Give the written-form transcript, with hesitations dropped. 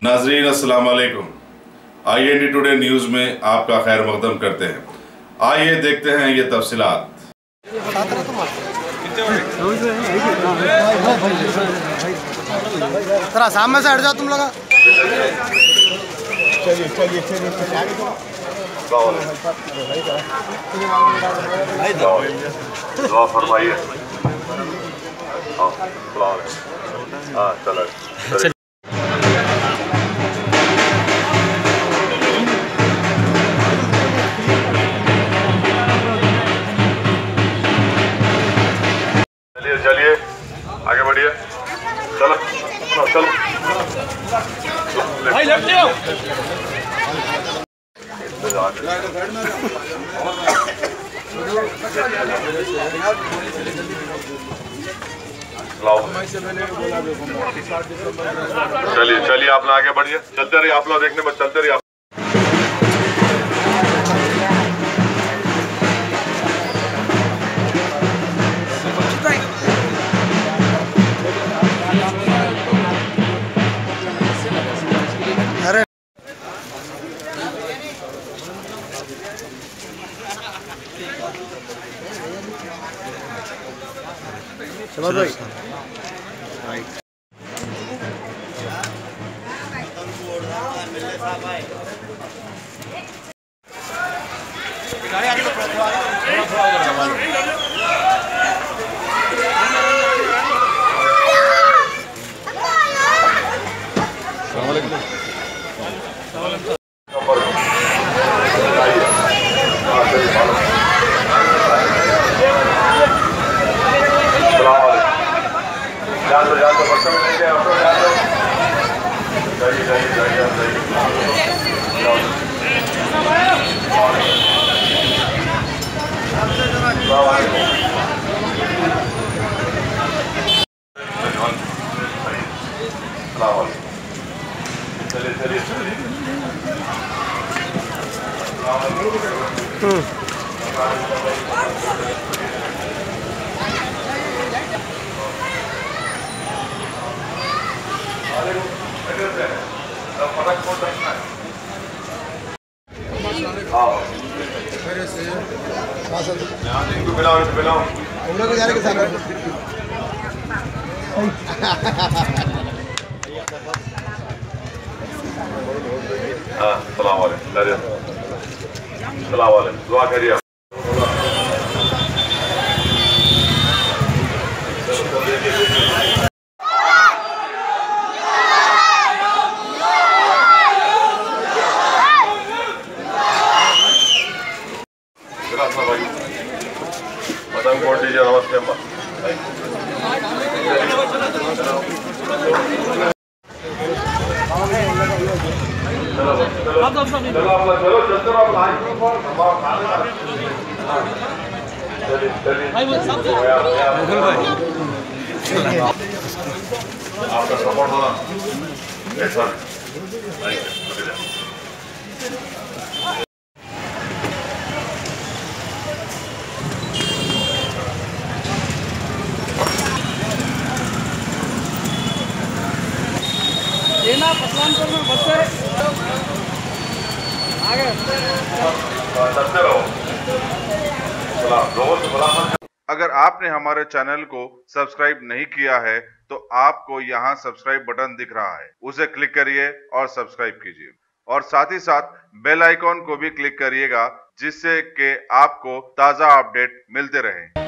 नाजरीन अस्सलाम वालेकुम। IND टुडे न्यूज़ में आपका खैर मकदम करते हैं। आइए देखते हैं ये तफसीलात। थोड़ा सामने से हट जाओ तुम लोग। चलिए चलिए चलिए दुआ फरमाइए। हाँ चलो चलिए आगे बढ़िए। चलो चलो भाई लेफ्ट ले आओ। चलिए चलिए आप लोग आगे बढ़िए। चलते रहिए आप लोग, देखने में चलते रहिए आप। चलो भाई दुआ करिए। पतंग कोट दीजिए। नमस्ते अम्मा। आपका सपोर्ट होना ऐसा लेना पतलानपुर में बस से आगे चलते रहो। अगर आपने हमारे चैनल को सब्सक्राइब नहीं किया है तो आपको यहाँ सब्सक्राइब बटन दिख रहा है, उसे क्लिक करिए और सब्सक्राइब कीजिए और साथ ही साथ बेल आइकॉन को भी क्लिक करिएगा जिससे कि आपको ताज़ा अपडेट मिलते रहें।